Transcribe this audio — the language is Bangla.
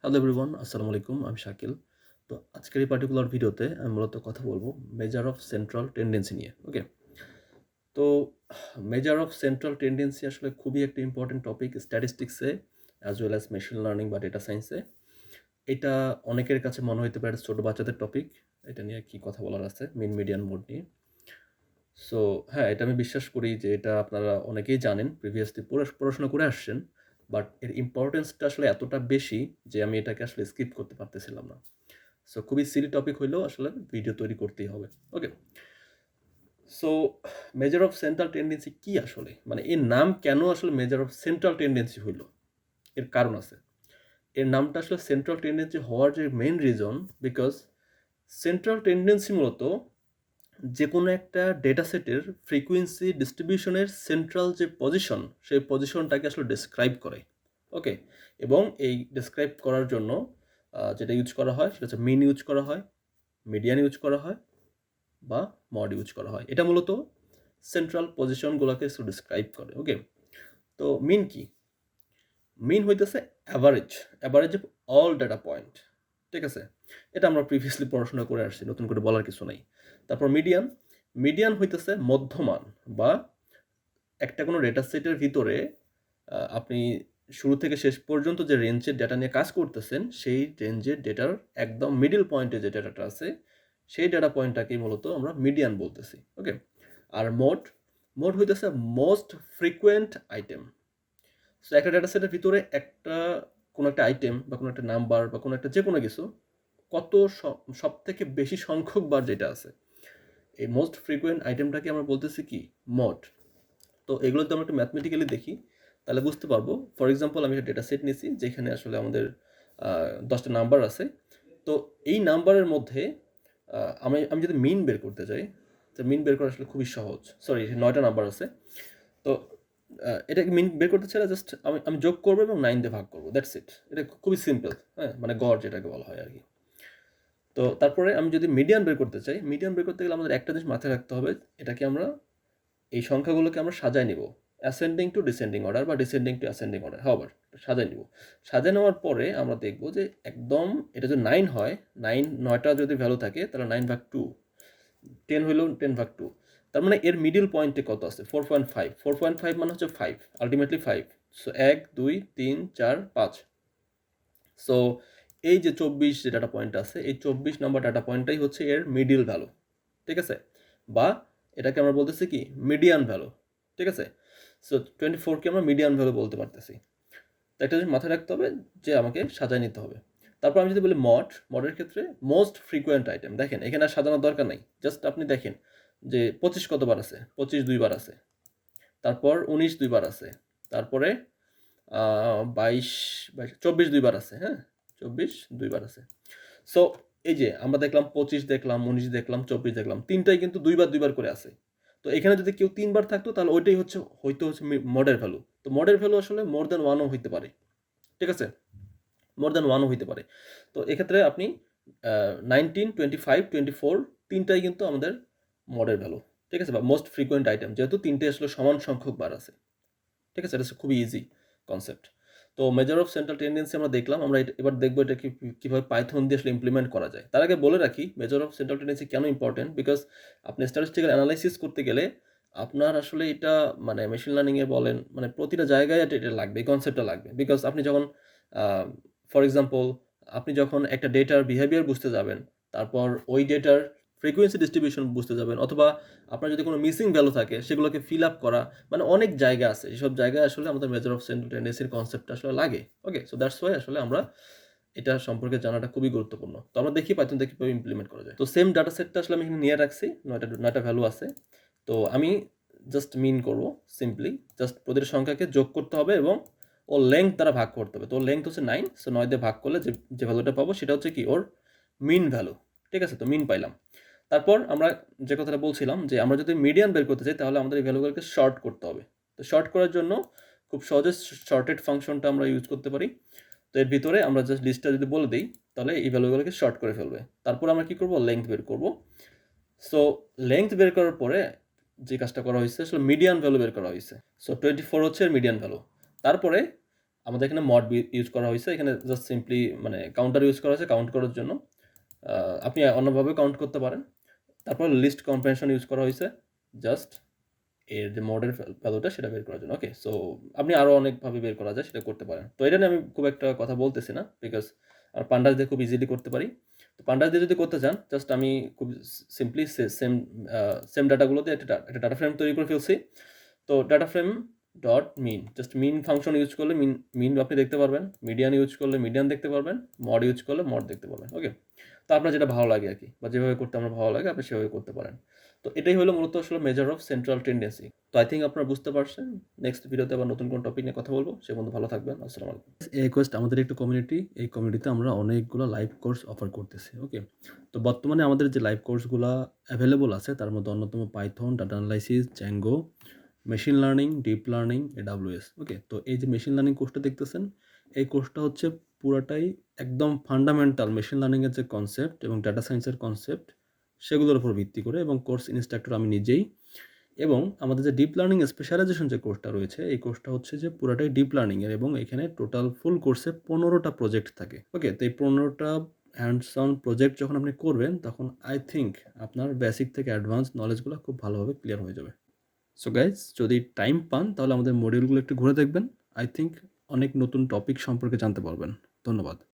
হ্যালো এভরিওয়ান, আসসালামু আলাইকুম। আমি শাকিল। তো আজকের এই পার্টিকুলার ভিডিওতে আমি মূলত কথা বলব মেজার অফ সেন্ট্রাল টেন্ডেন্সি নিয়ে। ওকে? তো মেজার অফ সেন্ট্রাল টেন্ডেন্সি আসলে খুবই একটা ইম্পর্টেন্ট টপিক স্ট্যাটিস্টিক্সে as well as machine learning বা ডেটা সায়েন্সে। এটা অনেকের কাছে মনে হইতে পারে ছোট বাচ্চাদের টপিক। এটা নিয়ে কি কথা বলার আছে মিন, মিডিয়ান, মোড নিয়ে। সো হ্যাঁ, এটা আমি বিশ্বাস করি যে এটা আপনারা অনেকেই জানেন। প্রিভিয়াসলি পড়াশোনা করে আসছেন। বাট এর ইম্পর্টেন্সটা আসলে এতটা বেশি যে আমি এটাকে আসলে স্কিপ করতে পারতেছিলাম না। সো খুবই সিলি টপিক হইলেও আসলে ভিডিও তৈরি করতেই হবে। Okay? So measure of central tendency কি আসলে? মানে এর নাম কেন আসলে মেজার অফ সেন্ট্রাল টেন্ডেন্সি হইল? এর কারণ আছে। এর নামটা আসলে সেন্ট্রাল টেন্ডেন্সি হওয়ার যে main reason because central tendency মূলত যেকোনো একটা ডেটা সেটের ফ্রিকোয়েন্সি ডিস্ট্রিবিউশনের সেন্ট্রাল যে পজিশন, সেই পজিশনটাকে আসলে ডেসক্রাইব করে। ওকে? এবং এই ডেসক্রাইব করার জন্য যেটা ইউজ করা হয় সেটা হচ্ছে মিন ইউজ করা হয়, মিডিয়ান ইউজ করা হয় বা মড ইউজ করা হয়। এটা মূলত সেন্ট্রাল পজিশনগুলোকে একটু ডিসক্রাইব করে। ওকে? তো মিন কি? মিন হইতেছে average of all data point. ঠিক আছে? এটা আমরা প্রিভিয়াসলি পড়াশোনা করে আসছি, নতুন করে বলার কিছু নাই। তারপর মিডিয়ান হইতেছে মধ্যমান বা একটা কোনো ডেটা সেটের ভিতরে আপনি শুরু থেকে শেষ পর্যন্ত যে রেঞ্জের ডেটা নিয়ে কাজ করতেছেন, সেই রেঞ্জের ডেটার একদম মিডল পয়েন্টে যে ডেটাটা আছে, সেই ডেটা পয়েন্টটাকেই মূলত আমরা মিডিয়ান বলতেছি। ওকে? আর মোড হইতেছে মোস্ট ফ্রিকুয়েন্ট আইটেম। সো একটা ডেটা সেটের ভিতরে কোনো একটা আইটেম বা কোনো একটা নাম্বার বা কোনো একটা যেকোনো কিছু কত সবথেকে বেশি সংখ্যক বার যেটা আছে, এই মোস্ট ফ্রিকুয়েন্ট আইটেমটাকে আমরা বলতেছি কি? মোড। তো এগুলো যদি আমরা একটু ম্যাথমেটিক্যালি দেখি তাহলে বুঝতে পারবো। ফর এক্সাম্পল আমি একটা ডেটা সেট নিয়েছি যেখানে আসলে আমাদের 10টা নাম্বার আছে। তো এই নাম্বারের মধ্যে আমি যদি মিন বের করতে চাই, তো মিন বের করা আসলে খুবই সহজ। সরি, 9টা নাম্বার আছে। তো এটাকে মিন বের করতে চাইলে জাস্ট আমি যোগ করবো এবং 9 দিয়ে ভাগ করবো, দ্যাটস ইট। এটা খুবই সিম্পল। হ্যাঁ, মানে গড় যেটাকে বলা হয় আর কি। তো তারপরে আমি যদি মিডিয়ান বের করতে চাই, মিডিয়ান বের করতে গেলে আমাদের একটা জিনিস মাথায় রাখতে হবে, এটাকে আমরা এই সংখ্যাগুলোকে আমরা সাজায় নিব অ্যাসেন্ডিং টু ডিসেন্ডিং অর্ডার বা ডিসেন্ডিং টু অ্যাসেন্ডিং অর্ডার হবার সাজায় নিব। সাজায় নেওয়ার পরে আমরা দেখব যে একদম এটা যদি 9 হয়, 9টা যদি ভ্যালু থাকে তাহলে 9/2, 10 হইলেও 10/2। তার মানে এর মিডল পয়েন্টে কত আছে? 4.5। 4.5 মানে হচ্ছে 5, আলটিমেটলি 5। সো 1 2 3 4 5। সো এই যে 24 যে ডাটা পয়েন্ট আছে, এই 24 নম্বর ডাটা পয়েন্টটাই হচ্ছে এর মিডল ভ্যালু। ঠিক আছে? বা এটাকে আমরা বলতেছি কি? Median value. ঠিক আছে? সো 24কে আমরা মিডিয়ান ভ্যালু বলতে পারতেছি। তো একটা জিনিস মাথায় রাখতে হবে যে আমাকে সাজায় নিতে হবে। তারপর আমি যদি বলি মডের ক্ষেত্রে মোস্ট ফ্রিকোয়েন্ট আইটেম। দেখেন এখানে আর সাজানোর দরকার নাই। জাস্ট আপনি দেখেন যে 25 কতবার আছে? 25 2 বার আছে। তারপর 19 2 বার আছে। তারপরে 22 24 2 বার আছে। হ্যাঁ? 24 2 বার আছে। সো এই যে আমরা দেখলাম 25 দেখলাম, 19 দেখলাম, 24 দেখলাম। ৩টাই কিন্তু ২ বার ২ বার করে আছে। তো এখানে যদি কেউ ৩ বার থাকতো তাহলে ওইটাই হইতো হচ্ছে মডের ভ্যালু। তো মডের ভ্যালু আসলে মোর দ্যান 1 ও হইতে পারে। ঠিক আছে? মোর দ্যান 1 ও হইতে পারে। তো এক্ষেত্রে আপনি 19, 25, 24 তিনটাই কিন্তু আমাদের মডের ভ্যালু। ঠিক আছে? বা মোস্ট ফ্রিকোয়েন্ট আইটেম। যেহেতু ৩ আসলে সমান সংখ্যক বার আছে। ঠিক আছে? এটা হচ্ছে খুবই ইজি কনসেপ্ট। তো মেজার অফ সেন্ট্রাল টেন্ডেন্সি আমরা দেখলাম। আমরা এবার দেখবো এটা কিভাবে পাইথন দিয়ে আসলে ইমপ্লিমেন্ট করা যায়। তার আগে বলে রাখি মেজার অফ সেন্ট্রাল টেন্ডেন্সি কেন ইম্পর্টেন্ট? বিকজ আপনি স্ট্যাটিস্টিক্যাল অ্যানালাইসিস করতে গেলে আপনার আসলে এটা মানে মেশিন লার্নিং এ বলেন, মানে প্রতিটা জায়গায় এটা লাগবে, এই কনসেপ্টটা লাগবে। বিকজ আপনি যখন আ ফর এক্সাম্পল আপনি যখন একটা ডেটার বিহেভিয়ার বুঝতে যাবেন, তারপর ওই ডেটার ফ্রিকোয়েন্সি ডিস্ট্রিবিউশন বুঝতে যাবেন, অথবা আপনার যদি কোনো মিসিং ভ্যালু থাকে সেগুলোকে ফিল আপ করা, মানে অনেক জায়গা আছে। এসব জায়গায় আসলে আমাদের মেজার অফ সেন্ট্রাল টেন্ডেন্সির কনসেপ্টটা আসলে লাগে। ওকে? সো দ্যাটস ওয়াই আসলে আমরা এটা সম্পর্কে জানাটা খুবই গুরুত্বপূর্ণ। তো আমরা দেখি পাইথন দিয়ে কিভাবে ইমপ্লিমেন্ট করা যায়। তো সেম ডাটা সেটটা আসলে আমি এখানে নিয়ে রাখছি। 9টা ভ্যালু আছে। তো আমি জাস্ট মিন করব সিম্পলি। জাস্ট প্রতিটা সংখ্যাকে যোগ করতে হবে এবং ওর লেংথ দ্বারা ভাগ করতে হবে। তো ওর লেংথ হচ্ছে 9। সো 9 দিয়ে ভাগ করলে যে ভ্যালুটা পাবো সেটা হচ্ছে কি? ওর মিন ভ্যালু। ঠিক আছে? তো মিন পাইলাম। তারপর আমরা যে কথাটা বলছিলাম যে আমরা যদি মিডিয়ান বের করতে চাই তাহলে আমাদের এই ভ্যালুগুলোকে শর্ট করতে হবে। তো শর্ট করার জন্য খুব সহজে শর্টেড ফাংশনটা আমরা ইউজ করতে পারি। তো এর ভিতরে আমরা জাস্ট লিস্টটা যদি বলে দিই তাহলে এই ভ্যালুগুলোকে শর্ট করে ফেলবে। তারপর আমরা কি করব? লেংথ বের করব। সো লেংথ বের করার পরে যে কাজটা করা হয়েছে আসলে মিডিয়ান ভ্যালু বের করা হয়েছে। সো 24 হচ্ছে এর মিডিয়ান ভ্যালু। তারপরে আমাদের এখানে মড ইউজ করা হয়েছে। এখানে জাস্ট সিম্পলি মানে কাউন্টার ইউজ করা হয়েছে কাউন্ট করার জন্য। আপনি অন্যভাবেও কাউন্ট করতে পারেন। তারপর লিস্ট কম্প্রেনশন ইউজ করা হয়েছে জাস্ট এর যে মডের ভ্যালুটা সেটা বের করার জন্য। ওকে? সো আপনি আরো অনেকভাবে বের করা যায় সেটা করতে পারেন। তো এটা নিয়ে আমি খুব একটা কথা বলতেছি না। বিকজ পান্ডাস দিয়ে খুব ইজিলি করতে পারি। তো পান্ডাস দিয়ে যদি করতে চান জাস্ট আমি খুব সিম্পলি সেম ডাটাগুলো দিয়ে একটা ডাটা ফ্রেম তৈরি করে ফেলছি। তো data frame dot mean just mean function use করলে মিন আপনি দেখতে পারবেন। মিডিয়ান ইউজ করলে মিডিয়ান দেখতে পারবেন। মড ইউজ করলে মড দেখতে পারবেন। ওকে? তো আপনার যেটা ভালো লাগে আরকি বা যেভাবে করতে আপনার ভালো লাগে আপনি সেভাবে করতে পারেন। তো এটাই হলো মূলত আসলে মেজার অফ সেন্ট্রাল টেনডেন্সি। তো আই থিংক আপনারা বুঝতে পারছেন। নেক্সট ভিডিওতে আবার নতুন কোনো টপিক নিয়ে কথা বলব। সে পর্যন্ত ভালো থাকবেন। আসসালামু আলাইকুম। এই রিকোয়েস্ট আমাদের একটা কমিউনিটি। এই কমিউনিটিতে আমরা অনেকগুলো লাইভ কোর্স অফার করতেছি। ওকে? তো বর্তমানে আমাদের যে লাইভ কোর্সগুলা এভেইলেবল আছে তার মধ্যে অন্যতম Python, data analysis, Django, machine learning, deep learning, AWS। ওকে? তো এই যে মেশিন লার্নিং কোর্সটা দেখতেছেন, এই কোর্সটা হচ্ছে পুরাটাই একদম ফান্ডামেন্টাল মেশিন লার্নিং এর যে কনসেপ্ট এবং ডাটা সায়েন্সের কনসেপ্ট সেগুলোর উপর ভিত্তি করে এবং কোর্স ইনস্ট্রাক্টর আমি নিজেই এবং আমাদের যে ডিপ লার্নিং স্পেশালাইজেশন যে কোর্সটা রয়েছে এই কোর্সটা হচ্ছে যে পুরাটাই ডিপ লার্নিং এর এবং এখানে টোটাল ফুল কোর্সে 15টা প্রজেক্ট থাকে। ওকে? তো এই 15টা হ্যান্ডস অন প্রজেক্ট যখন আপনি করবেন তখন আই থিংক আপনার বেসিক থেকে অ্যাডভান্স নলেজগুলো খুব ভালোভাবে ক্লিয়ার হয়ে যাবে। সো গাইজ যদি টাইম পান তাহলে আমাদের মডিউলগুলো একটু ঘুরে দেখবেন। আই থিংক অনেক নতুন টপিক সম্পর্কে জানতে পারবেন। ধন্যবাদ।